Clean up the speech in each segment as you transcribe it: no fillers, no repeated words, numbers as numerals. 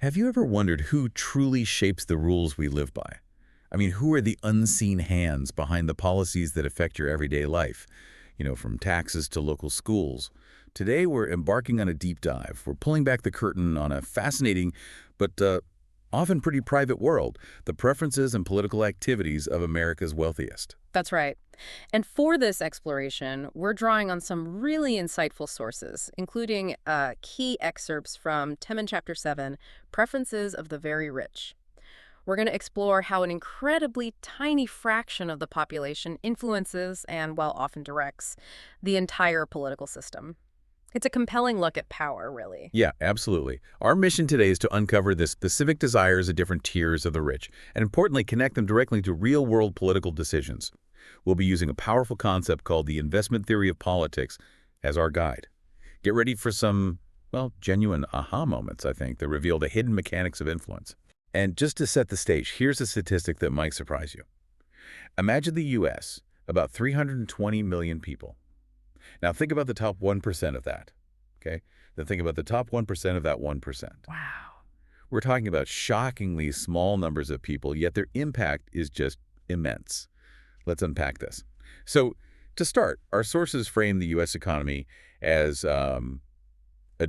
Have you ever wondered who truly shapes the rules we live by? I mean, who are the unseen hands behind the policies that affect your everyday life? From taxes to local schools. Today, we're embarking on a deep dive. We're pulling back the curtain on a fascinating but often pretty private world, the preferences and political activities of America's wealthiest. That's right. And for this exploration, we're drawing on some really insightful sources, including key excerpts from Temin Chapter 7, Preferences of the Very Rich. We're going to explore how an incredibly tiny fraction of the population influences and, well, often directs, the entire political system. It's a compelling look at power, really. Yeah, absolutely. Our mission today is to uncover the specific desires of different tiers of the rich, and importantly, connect them directly to real-world political decisions. We'll be using a powerful concept called the investment theory of politics as our guide. Get ready for some, well, genuine aha moments, I think, that reveal the hidden mechanics of influence. And just to set the stage, here's a statistic that might surprise you. Imagine the U.S., about 320 million people. Now think about the top 1% of that, okay? Then think about the top 1% of that 1%. Wow. We're talking about shockingly small numbers of people, yet their impact is just immense. Let's unpack this. So to start, our sources frame the U.S. economy as a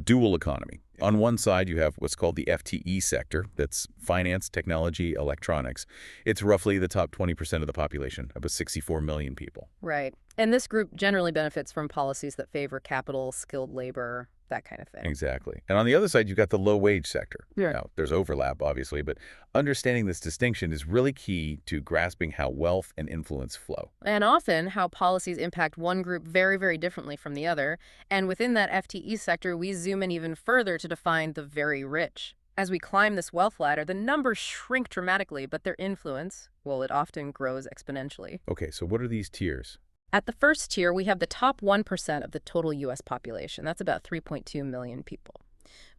dual economy. On one side, you have what's called the FTE sector. That's finance, technology, electronics. It's roughly the top 20% of the population, about 64 million people. Right. And this group generally benefits from policies that favor capital, skilled labor, that kind of thing. Exactly. And on the other side, you've got the low-wage sector. Yeah. Now, there's overlap, obviously, but understanding this distinction is really key to grasping how wealth and influence flow. And often how policies impact one group very, very differently from the other. And within that FTE sector, we zoom in even further to define the very rich. As we climb this wealth ladder, the numbers shrink dramatically, but their influence, well, it often grows exponentially. Okay, so what are these tiers? At the first tier, we have the top 1% of the total U.S. population. That's about 3.2 million people.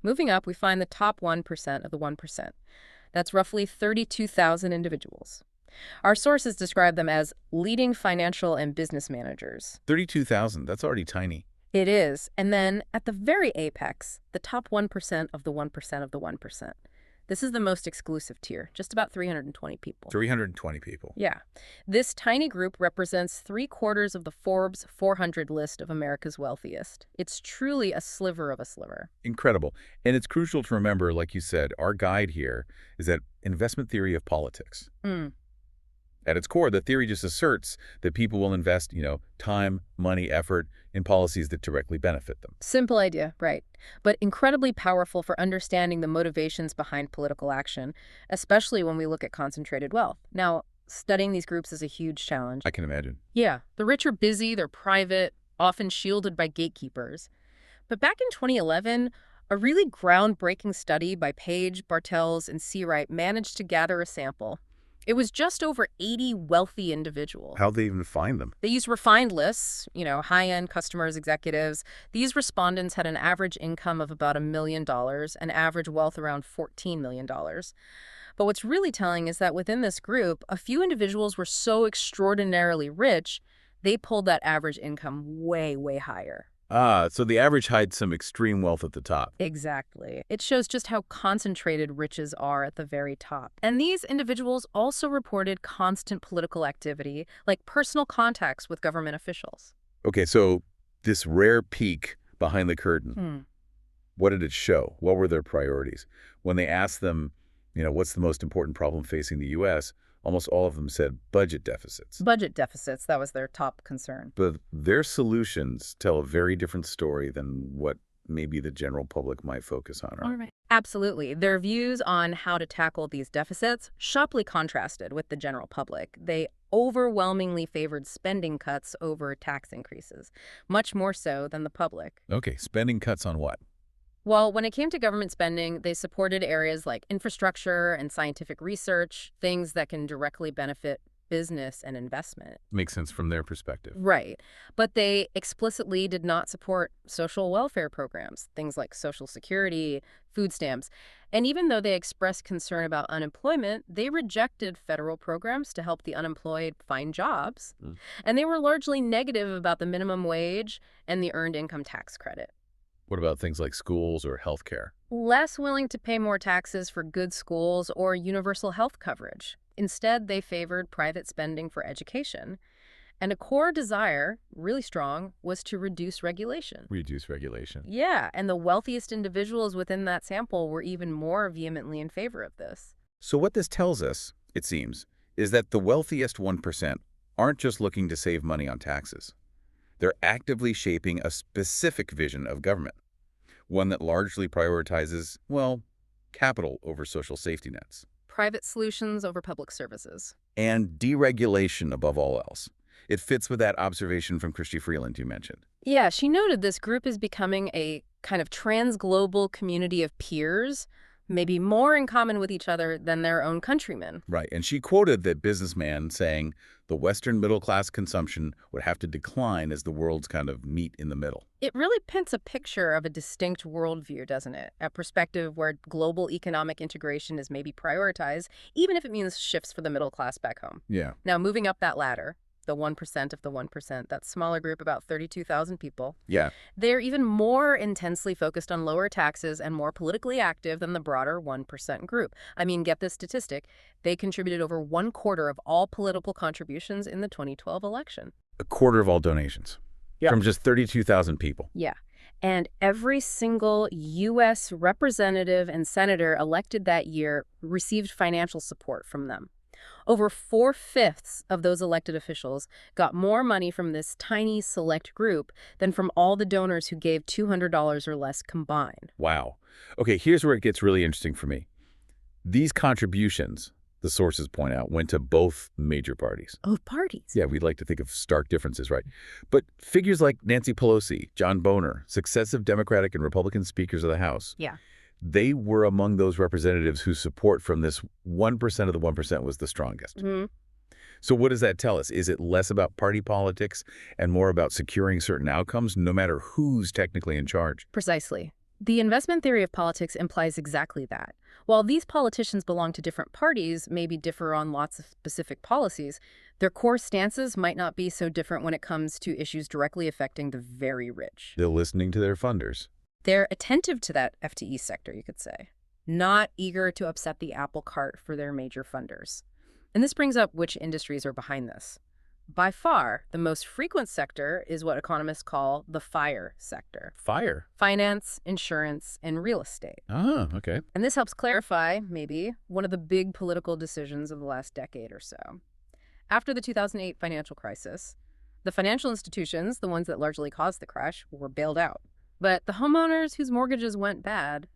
Moving up, we find the top 1% of the 1%. That's roughly 32,000 individuals. Our sources describe them as leading financial and business managers. 32,000, that's already tiny. It is. And then at the very apex, the top 1% of the 1% of the 1%. This is the most exclusive tier, just about 320 people. 320 people. Yeah. This tiny group represents 3/4 of the Forbes 400 list of America's wealthiest. It's truly a sliver of a sliver. Incredible. And it's crucial to remember, like you said, our guide here is that investment theory of politics. At its core, the theory just asserts that people will invest, time, money, effort in policies that directly benefit them. Simple idea, right? But incredibly powerful for understanding the motivations behind political action, especially when we look at concentrated wealth. Now, studying these groups is a huge challenge. I can imagine. Yeah, the rich are busy, they're private, often shielded by gatekeepers. But back in 2011, a really groundbreaking study by Page, Bartels, and Seawright managed to gather a sample. It was just over 80 wealthy individuals. How'd they even find them? They used refined lists, high-end customers, executives. These respondents had an average income of about $1 million, an average wealth around $14 million. But what's really telling is that within this group, a few individuals were so extraordinarily rich, they pulled that average income way, way higher. So the average hides some extreme wealth at the top. Exactly. It shows just how concentrated riches are at the very top. And these individuals also reported constant political activity, like personal contacts with government officials. Okay, so this rare peek behind the curtain, what did it show? What were their priorities? When they asked them, what's the most important problem facing the U.S., almost all of them said budget deficits. Budget deficits, that was their top concern. But their solutions tell a very different story than what maybe the general public might focus on. All right. Absolutely. Their views on how to tackle these deficits sharply contrasted with the general public. They overwhelmingly favored spending cuts over tax increases, much more so than the public. Okay, spending cuts on what? Well, when it came to government spending, they supported areas like infrastructure and scientific research, things that can directly benefit business and investment. Makes sense from their perspective. Right. But they explicitly did not support social welfare programs, things like Social Security, food stamps. And even though they expressed concern about unemployment, they rejected federal programs to help the unemployed find jobs. And they were largely negative about the minimum wage and the earned income tax credit. What about things like schools or healthcare? less willing to pay more taxes for good schools or universal health coverage. Instead, they favored private spending for education. And a core desire, really strong, was to reduce regulation. Reduce regulation. Yeah, and the wealthiest individuals within that sample were even more vehemently in favor of this. So what this tells us, it seems, is that the wealthiest 1% aren't just looking to save money on taxes. They're actively shaping a specific vision of government, one that largely prioritizes, well, capital over social safety nets. Private solutions over public services. And deregulation above all else. It fits with that observation from Christy Freeland you mentioned. Yeah, she noted this group is becoming a kind of trans-global community of peers, maybe more in common with each other than their own countrymen. Right, and she quoted that businessman saying the Western middle-class consumption would have to decline as the world's kind of meet in the middle. It really paints a picture of a distinct worldview, doesn't it? A perspective where global economic integration is maybe prioritized, even if it means shifts for the middle class back home. Yeah. Now, moving up that ladder, the 1% of the 1%, that smaller group, about 32,000 people, Yeah. they're even more intensely focused on lower taxes and more politically active than the broader 1% group. I mean, get this statistic. They contributed over 1/4 of all political contributions in the 2012 election. A quarter of all donations. Yeah. From just 32,000 people. Yeah. And every single U.S. representative and senator elected that year received financial support from them. Over 4/5 of those elected officials got more money from this tiny select group than from all the donors who gave $200 or less combined. Wow. Okay, here's where it gets really interesting for me. These contributions, the sources point out, went to both major parties. Oh, parties. Yeah, we'd like to think of stark differences, right? But figures like Nancy Pelosi, John Boehner, successive Democratic and Republican speakers of the House, Yeah. they were among those representatives whose support from this 1% of the 1% was the strongest. Mm-hmm. So what does that tell us? Is it less about party politics and more about securing certain outcomes, no matter who's technically in charge? Precisely. The investment theory of politics implies exactly that. While these politicians belong to different parties, maybe differ on lots of specific policies, their core stances might not be so different when it comes to issues directly affecting the very rich. They're listening to their funders. They're attentive to that FTE sector, you could say, not eager to upset the apple cart for their major funders. And this brings up which industries are behind this. By far, the most frequent sector is what economists call the FIRE sector. Fire. Finance, insurance, and real estate. Ah, okay. And this helps clarify, maybe, one of the big political decisions of the last decade or so. After the 2008 financial crisis, the financial institutions, the ones that largely caused the crash, were bailed out. But the homeowners whose mortgages went bad,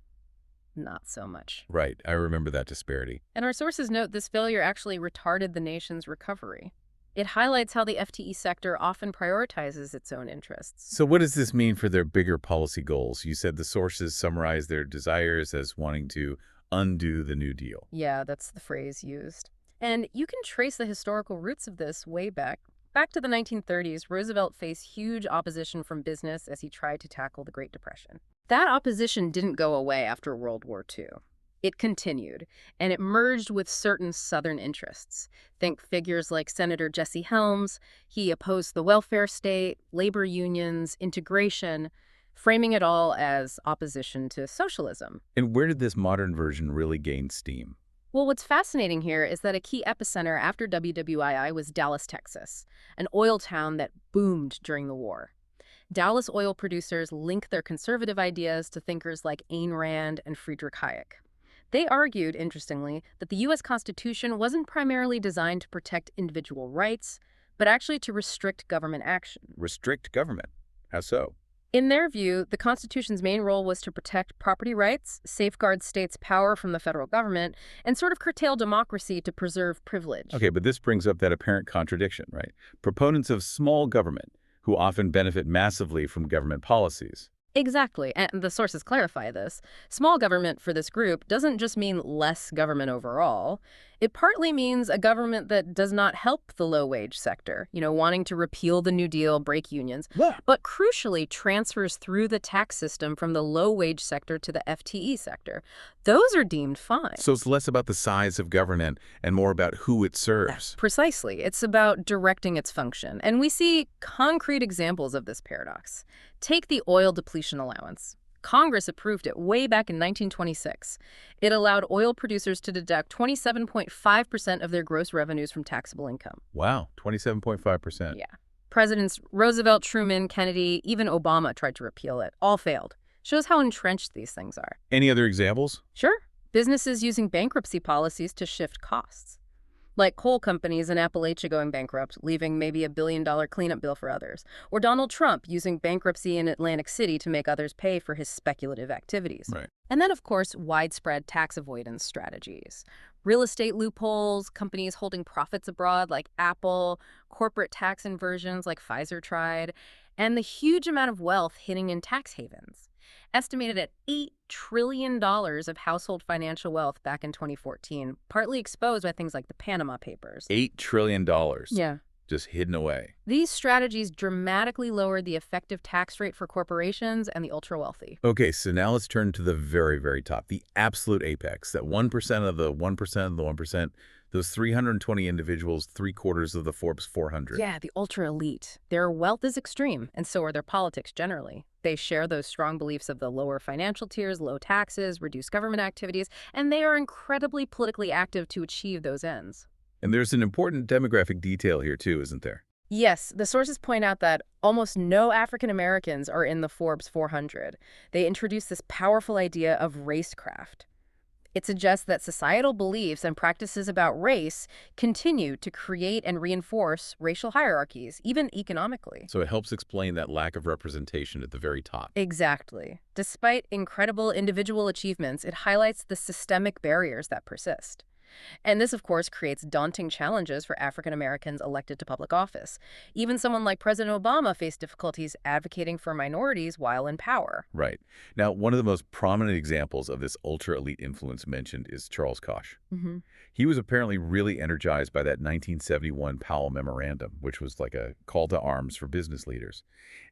not so much. Right. I remember that disparity. And our sources note this failure actually retarded the nation's recovery. It highlights how the FTE sector often prioritizes its own interests. So what does this mean for their bigger policy goals? You said the sources summarize their desires as wanting to undo the New Deal. Yeah, that's the phrase used. And you can trace the historical roots of this way back. Back to the 1930s, Roosevelt faced huge opposition from business as he tried to tackle the Great Depression. That opposition didn't go away after World War II. It continued, and it merged with certain Southern interests. Think figures like Senator Jesse Helms. He opposed the welfare state, labor unions, integration, framing it all as opposition to socialism. And where did this modern version really gain steam? Well, what's fascinating here is that a key epicenter after WWII was Dallas, Texas, an oil town that boomed during the war. Dallas oil producers link their conservative ideas to thinkers like Ayn Rand and Friedrich Hayek. They argued, interestingly, that the U.S. Constitution wasn't primarily designed to protect individual rights, but actually to restrict government action. Restrict government. How so? In their view, the Constitution's main role was to protect property rights, safeguard states' power from the federal government, and sort of curtail democracy to preserve privilege. Okay, but this brings up that apparent contradiction, right? Proponents of small government, who often benefit massively from government policies. Exactly, and the sources clarify this. Small government for this group doesn't just mean less government overall. It partly means a government that does not help the low-wage sector, wanting to repeal the New Deal, break unions, but crucially transfers through the tax system from the low-wage sector to the FTE sector. Those are deemed fine. So it's less about the size of government and more about who it serves. Precisely. It's about directing its function. And we see concrete examples of this paradox. Take the oil depletion allowance. Congress approved it way back in 1926. It allowed oil producers to deduct 27.5% of their gross revenues from taxable income. Wow, 27.5%. Yeah. Presidents Roosevelt, Truman, Kennedy, even Obama tried to repeal it. All failed. Shows how entrenched these things are. Any other examples? Sure. Businesses using bankruptcy policies to shift costs. Like coal companies in Appalachia going bankrupt, leaving maybe a billion-dollar cleanup bill for others. Or Donald Trump using bankruptcy in Atlantic City to make others pay for his speculative activities. Right. And then, of course, widespread tax avoidance strategies. Real estate loopholes, companies holding profits abroad like Apple, corporate tax inversions like Pfizer tried, and the huge amount of wealth hidden in tax havens. Estimated at $8 trillion of household financial wealth back in 2014, partly exposed by things like the Panama Papers. $8 trillion. Yeah. Just hidden away. These strategies dramatically lowered the effective tax rate for corporations and the ultra-wealthy. Okay, so now let's turn to the very, very top, the absolute apex, that 1% of the 1% of the 1%, those 320 individuals, 3/4 of the Forbes 400. Yeah, the ultra-elite. Their wealth is extreme, and so are their politics generally. They share those strong beliefs of the lower financial tiers, low taxes, reduced government activities, and they are incredibly politically active to achieve those ends. And there's an important demographic detail here too, isn't there? Yes, the sources point out that almost no African Americans are in the Forbes 400. They introduce this powerful idea of racecraft. It suggests that societal beliefs and practices about race continue to create and reinforce racial hierarchies, even economically. So it helps explain that lack of representation at the very top. Exactly. Despite incredible individual achievements, it highlights the systemic barriers that persist. And this, of course, creates daunting challenges for African Americans elected to public office. Even someone like President Obama faced difficulties advocating for minorities while in power. Right. Now, one of the most prominent examples of this ultra-elite influence mentioned is Charles Koch. Mm-hmm. He was apparently really energized by that 1971 Powell Memorandum, which was like a call to arms for business leaders.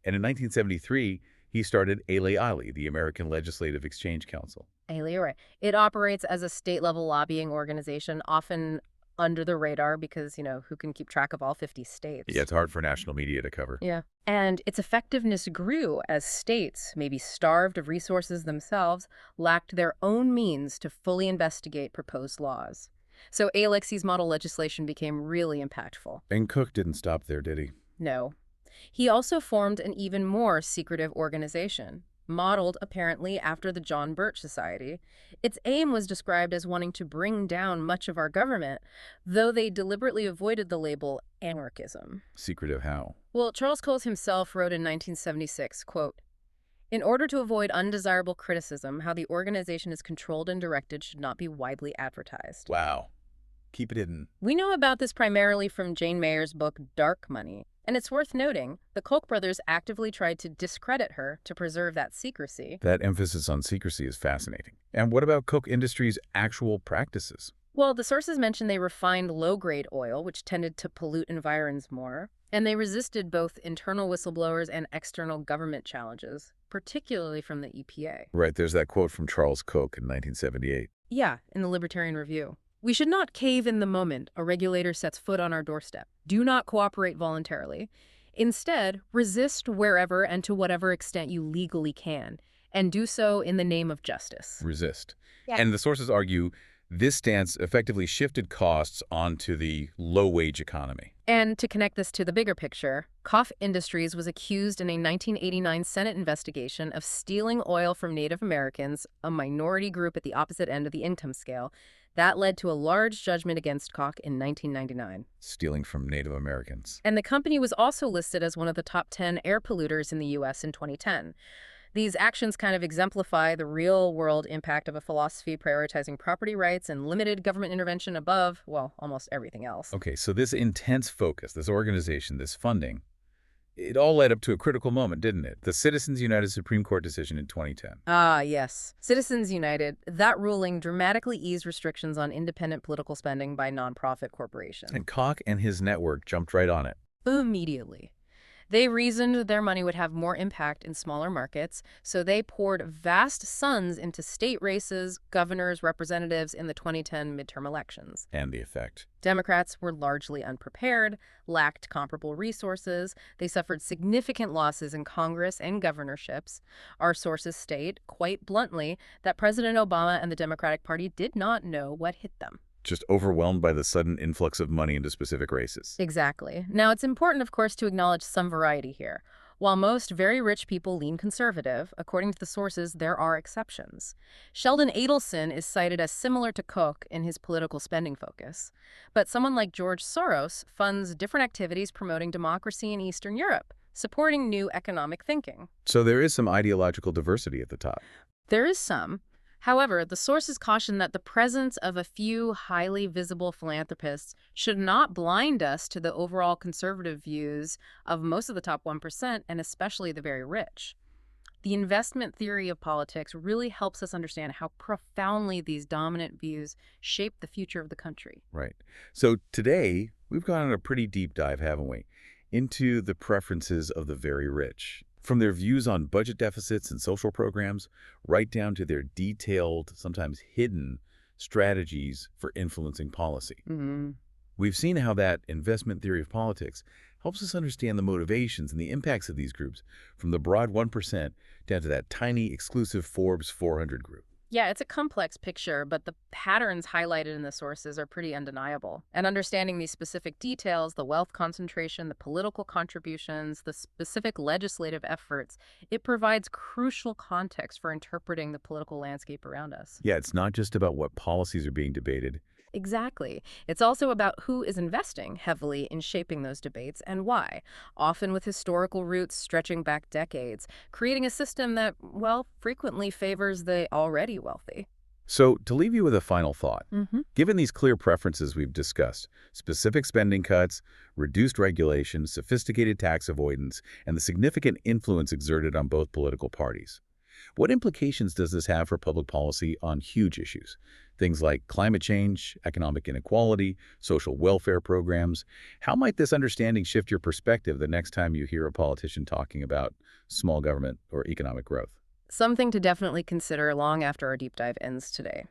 And in 1973, he started ALE, the American Legislative Exchange Council. You're right. It operates as a state-level lobbying organization, often under the radar because, who can keep track of all 50 states? Yeah, it's hard for national media to cover. Yeah. And its effectiveness grew as states, maybe starved of resources themselves, lacked their own means to fully investigate proposed laws. So ALEX's model legislation became really impactful. And Cook didn't stop there, did he? No. He also formed an even more secretive organization, modeled apparently after the John Birch Society. Its aim was described as wanting to bring down much of our government, though they deliberately avoided the label anarchism. Secretive how? Well, Charles Coles himself wrote in 1976, quote, "In order to avoid undesirable criticism, how the organization is controlled and directed should not be widely advertised." Wow. Keep it hidden. We know about this primarily from Jane Mayer's book Dark Money. And it's worth noting, the Koch brothers actively tried to discredit her to preserve that secrecy. That emphasis on secrecy is fascinating. And what about Koch Industries' actual practices? Well, the sources mention they refined low-grade oil, which tended to pollute environs more, and they resisted both internal whistleblowers and external government challenges, particularly from the EPA. Right, there's that quote from Charles Koch in 1978. Yeah, in the Libertarian Review. "We should not cave in the moment a regulator sets foot on our doorstep. Do not cooperate voluntarily. Instead, resist wherever and to whatever extent you legally can, and do so in the name of justice." Resist. Yeah. And the sources argue this stance effectively shifted costs onto the low-wage economy. And to connect this to the bigger picture, Koch Industries was accused in a 1989 Senate investigation of stealing oil from Native Americans, a minority group at the opposite end of the income scale. That led to a large judgment against Koch in 1999. Stealing from Native Americans. And the company was also listed as one of the top 10 air polluters in the U.S. in 2010. These actions kind of exemplify the real-world impact of a philosophy prioritizing property rights and limited government intervention above, well, almost everything else. Okay, so this intense focus, this organization, this funding, it all led up to a critical moment, didn't it? The Citizens United Supreme Court decision in 2010. Ah, yes. Citizens United, that ruling dramatically eased restrictions on independent political spending by nonprofit corporations. And Koch and his network jumped right on it. Immediately. They reasoned their money would have more impact in smaller markets, so they poured vast sums into state races, governors, representatives in the 2010 midterm elections. And the effect. Democrats were largely unprepared, lacked comparable resources. They suffered significant losses in Congress and governorships. Our sources state, quite bluntly, that President Obama and the Democratic Party did not know what hit them. Just overwhelmed by the sudden influx of money into specific races. Exactly. Now, it's important, of course, to acknowledge some variety here. While most very rich people lean conservative, according to the sources, there are exceptions. Sheldon Adelson is cited as similar to Koch in his political spending focus. But someone like George Soros funds different activities promoting democracy in Eastern Europe, supporting new economic thinking. So there is some ideological diversity at the top. There is some. However, the sources caution that the presence of a few highly visible philanthropists should not blind us to the overall conservative views of most of the top 1% and especially the very rich. The investment theory of politics really helps us understand how profoundly these dominant views shape the future of the country. Right. So today, we've gone on a pretty deep dive, haven't we, into the preferences of the very rich. From their views on budget deficits and social programs, right down to their detailed, sometimes hidden, strategies for influencing policy. We've seen how that investment theory of politics helps us understand the motivations and the impacts of these groups, from the broad 1% down to that tiny, exclusive Forbes 400 group. Yeah, it's a complex picture, but the patterns highlighted in the sources are pretty undeniable. And understanding these specific details, the wealth concentration, the political contributions, the specific legislative efforts, it provides crucial context for interpreting the political landscape around us. Yeah, it's not just about what policies are being debated. Exactly. It's also about who is investing heavily in shaping those debates and why, often with historical roots stretching back decades, creating a system that, well, frequently favors the already wealthy. So, to leave you with a final thought, Mm-hmm. given these clear preferences we've discussed, specific spending cuts, reduced regulation, sophisticated tax avoidance, and the significant influence exerted on both political parties, what implications does this have for public policy on huge issues? Things like climate change, economic inequality, social welfare programs. How might this understanding shift your perspective the next time you hear a politician talking about small government or economic growth? Something to definitely consider long after our deep dive ends today.